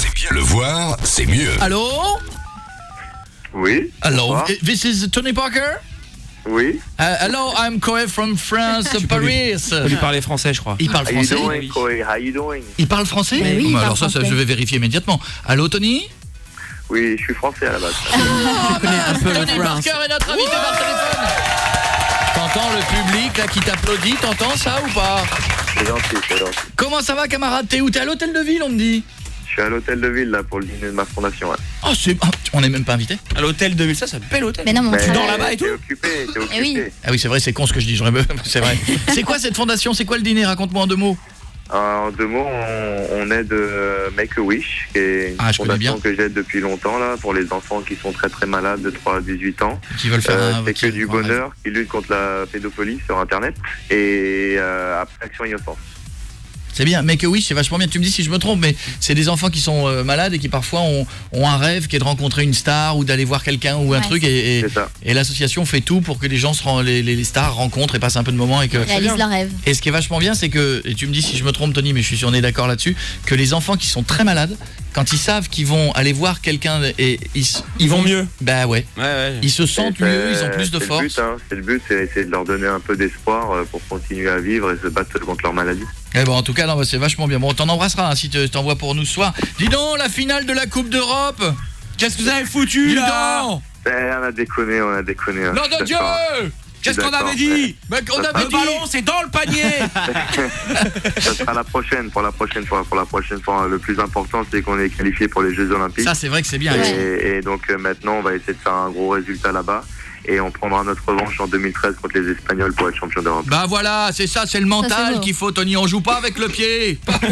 C'est bien le voir, c'est mieux. Allô? Oui. Hello, this is Tony Parker? Oui. Hello, I'm Koé from France, Paris. Tu peux lui parler français, je crois. Il parle How you français? doing, Corey? How you doing? Il parle français? Mais oui, il Bah, parle alors ça, français. je vais vérifier immédiatement. Allô, Tony? Oui, je suis français à la base. Je connais un peu le Tony France. Parker est notre invité par téléphone. T'entends le public là qui t'applaudit? T'entends ça ou pas? C'est gentil, c'est gentil. Comment ça va, camarade? T'es où? T'es à l'hôtel de ville, on me dit? Je suis à l'hôtel de ville là pour le dîner de ma fondation. Ouais. Oh, on n'est même pas invité. À l'hôtel 2000, ça, c'est un bel hôtel. Mais non, mais on Mais travaille. dors là-bas et tout. T'es occupé, t'es occupé. Eh oui. Ah oui, c'est vrai, c'est con ce que je dis, c'est vrai. C'est quoi cette fondation? C'est quoi le dîner? Raconte-moi en 2 mots. En 2 mots, on aide Make-A-Wish, qui est une Ah, je connais fondation bien. que j'aide depuis longtemps là pour les enfants qui sont très très malades de 3 à 18 ans. Qui veulent faire un... C'est que du bonheur, qui lutte contre la pédophilie sur Internet et après Action Innocence. C'est bien, Make-A-Wish, c'est vachement bien. Tu me dis si je me trompe, mais c'est des enfants qui sont malades et qui parfois ont un rêve qui est de rencontrer une star ou d'aller voir quelqu'un ou un Ouais, truc C'est ça. et l'association fait tout pour que les gens les stars rencontrent et passent un peu de moments et que... Réalise leur rêve. Et ce qui est vachement bien, c'est que, et tu me dis si je me trompe Tony, mais je suis sûr on est d'accord là-dessus, que les enfants qui sont très malades, quand ils savent qu'ils vont aller voir quelqu'un et Ils vont mieux. Bah ouais. Ouais. Ils se sentent Et mieux, ils ont plus de c'est force. Le but, hein, c'est le but, c'est essayer de leur donner un peu d'espoir pour continuer à vivre et se battre contre leur maladie. Eh bon, en tout cas, non, bah, c'est vachement bien. Bon, on t'en embrassera hein, si t'envoies pour nous ce soir. Dis donc, la finale de la Coupe d'Europe. Qu'est-ce que vous avez foutu, Dis là? donc. On a déconné, on a déconné. hein, Nom je de suis Dieu. d'accord. Qu'est-ce qu'on d'accord, avait dit? Mec, on Ça avait Le dit... ballon, c'est dans le panier. Ça sera la prochaine, pour la prochaine fois. Le plus important, c'est qu'on est qualifié pour les Jeux Olympiques. Ça, c'est vrai que c'est bien. Et donc maintenant, on va essayer de faire un gros résultat là-bas. Et on prendra notre revanche en 2013 contre les Espagnols pour être champion d'Europe. Bah voilà, c'est ça, c'est le c'est mental beau. qu'il faut, Tony. On joue pas avec le pied. Pas dans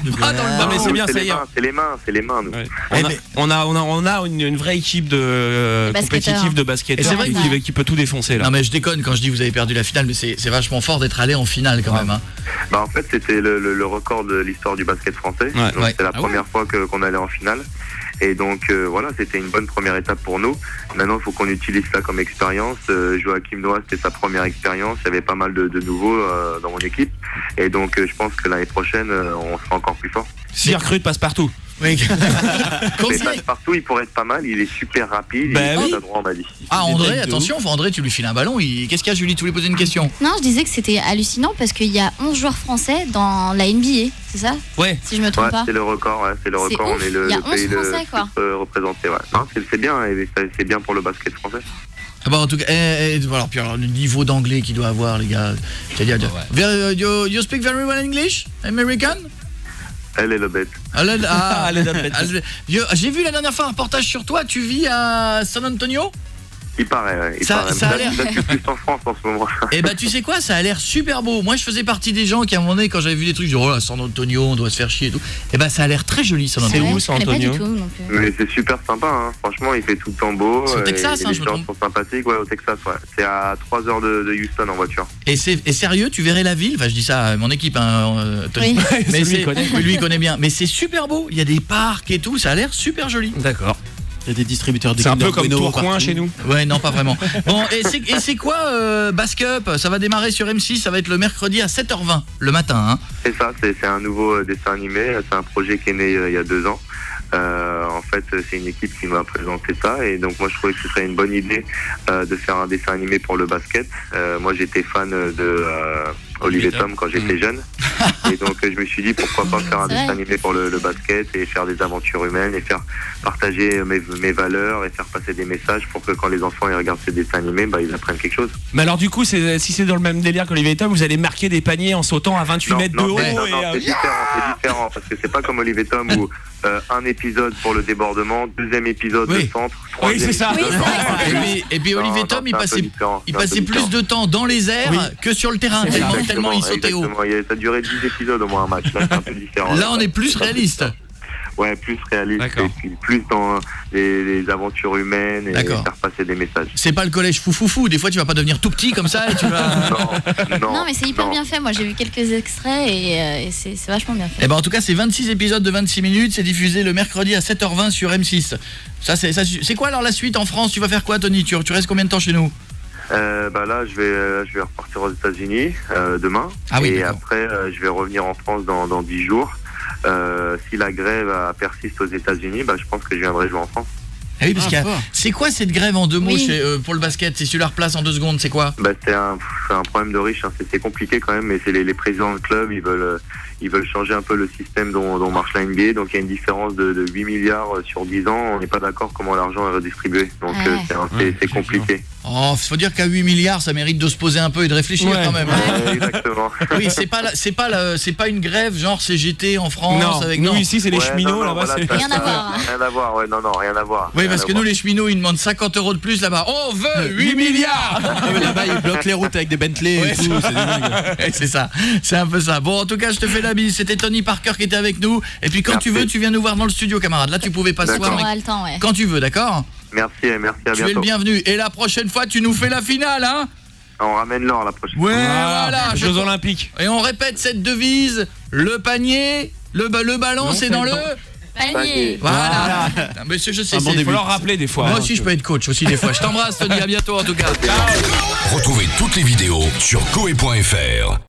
le Non, ballon. mais c'est bien, ça y est. C'est les mains, nous. Ouais. Eh, On a une vraie équipe de basketteurs. compétitive de Et basketteurs c'est vrai qui peut tout défoncer là. Non mais je déconne quand je dis vous avez perdu la finale, mais c'est vachement fort d'être allé en finale quand même. Hein. Bah, en fait, c'était le record de l'histoire du basket français. Ouais. Donc, Ouais. c'est la Ah première fois qu'on allait en finale. Et donc voilà, c'était une bonne première étape pour nous. Maintenant, il faut qu'on utilise ça comme expérience. Joachim Noah, c'était sa première expérience. Il y avait pas mal de nouveaux dans mon équipe. Et donc, je pense que l'année prochaine, on sera encore plus fort. Si recrute passe partout. Oui. Mais Conseil- passe-partout, il pourrait être pas mal. Il est super rapide. Bah il est oui. à droit, on m'a dit. Ah Des André, têtes de attention, André, tu lui files un ballon. Qu'est-ce qu'il y a, Julie? Tu voulais poser une question? Non, je disais que c'était hallucinant parce qu'il y a 11 joueurs français dans la NBA, c'est ça? Ouais. Si je me trompe Ouais, pas. c'est le record. Ouais, c'est le C'est record. ouf. On est le Il y a pays 11 Français, quoi. représenté. Ouais. Non, c'est bien. Et c'est bien pour le basket français. Ah bah en tout cas, puis alors le niveau d'anglais qu'il doit avoir, les gars. C'est-à-dire, you speak very well English, American? Elle est le bête. J'ai vu la dernière fois un reportage sur toi. Tu vis à San Antonio? Il paraît, ouais. Ça a l'air- Je suis plus en France en ce moment. Eh ben tu sais quoi, ça a l'air super beau. Moi je faisais partie des gens qui à un moment donné quand j'avais vu des trucs, je dis oh là San Antonio, on doit se faire chier et tout. Eh ben ça a l'air très joli San C'est Antonio. où, Je connais pas Antonio? du tout non plus. Mais c'est super sympa, hein. Franchement, il fait tout le temps beau. C'est au Texas, et hein, les je me gens trompe. sont sympathiques, ouais, au Texas, ouais. C'est à 3 heures de Houston en voiture. Et sérieux, tu verrais la ville, enfin je dis ça à mon équipe hein, Tony. Oui. Mais Lui, il connaît. lui il connaît bien. Mais c'est super beau, il y a des parcs et tout, ça a l'air super joli. D'accord. Il y a des distributeurs de C'est un peu Kinder comme Bueno Tourcoing partout. chez nous. Ouais, non, pas vraiment. Bon, et c'est quoi Basque Up? Ça va démarrer sur M6, ça va être le mercredi à 7h20 le matin hein. C'est ça, c'est un nouveau dessin animé. C'est un projet qui est né il y a 2 ans. En fait, c'est une équipe qui m'a présenté ça et donc moi je trouvais que ce serait une bonne idée de faire un dessin animé pour le basket. Moi j'étais fan de Olivier Tom quand j'étais jeune et donc je me suis dit pourquoi pas faire un C'est vrai. dessin animé pour le basket et faire des aventures humaines et faire partager mes valeurs et faire passer des messages pour que quand les enfants ils regardent ces dessins animés, bah, ils apprennent quelque chose. Mais alors du coup, si c'est dans le même délire qu'Olivier Tom, vous allez marquer des paniers en sautant à 28 mètres de haut. c'est différent parce que c'est pas comme Olivier Tom où un épisode pour le débordement, deuxième épisode Oui. de centre, Oui, troisième c'est ça. Oui, c'est vrai que c'était Et puis Olivier Tom, il passait plus de temps dans les airs que sur le terrain, tellement il sautait haut. Ça a duré 10 épisodes au moins un match. Là, c'est un peu différent. Là, on est plus réaliste. Ouais, plus réaliste. D'accord. Et puis plus dans les aventures humaines et D'accord. faire passer des messages. C'est pas le collège fou. Des fois, tu vas pas devenir tout petit comme ça et tu vas... Non, mais c'est hyper bien fait. Moi, j'ai vu quelques extraits et c'est vachement bien fait. Eh ben, en tout cas, c'est 26 épisodes de 26 minutes. C'est diffusé le mercredi à 7h20 sur M6. C'est quoi alors la suite en France? Tu vas faire quoi, Tony? Tu restes combien de temps chez nous? Bah là, je vais repartir aux États-Unis demain. Ah oui, et d'accord. après, je vais revenir en France dans 10 jours. Si la grève persiste aux États-Unis, je pense que je viendrai jouer en France. Ah oui, parce c'est quoi cette grève en 2 mots pour le basket? Si tu la replaces en 2 secondes, c'est quoi? C'est un problème de riches, hein. C'est compliqué quand même, mais c'est les présidents de club, ils veulent changer un peu le système dont marche la NBA. Donc il y a une différence de 8 milliards sur 10 ans. On n'est pas d'accord comment l'argent est redistribué. Donc c'est compliqué. Oh, faut dire qu'à 8 milliards, ça mérite de se poser un peu et de réfléchir quand même. Exactement. Oui, c'est pas une grève genre CGT en France. Nous ici c'est les cheminots, là-bas c'est... Rien à voir. Rien à voir, rien à voir. Oui, parce que nous les cheminots, ils demandent 50 € de plus là-bas. On veut 8 milliards. Mais là-bas, ils bloquent les routes avec des Bentley et tout, c'est dingue. C'est ça, c'est un peu ça. Bon, en tout cas, je te fais la bise. C'était Tony Parker qui était avec nous. Et puis quand tu veux, tu viens nous voir dans le studio, camarade. Là, tu pouvais pas se voir, On aura le temps, quand tu veux, d'accord? Merci, à bientôt. Tu es le bienvenu. Et la prochaine fois, tu nous fais la finale, hein? On ramène l'or la prochaine fois. Ouais, voilà. Jeux Olympiques. Et on répète cette devise. Le panier, le ballon, c'est dans le... Panier. Voilà. Monsieur, je sais, il faut leur rappeler des fois. Moi aussi, je peux être coach aussi des fois. Je t'embrasse, Tony. À bientôt, en tout cas. Ciao. Retrouvez toutes les vidéos sur koe.fr.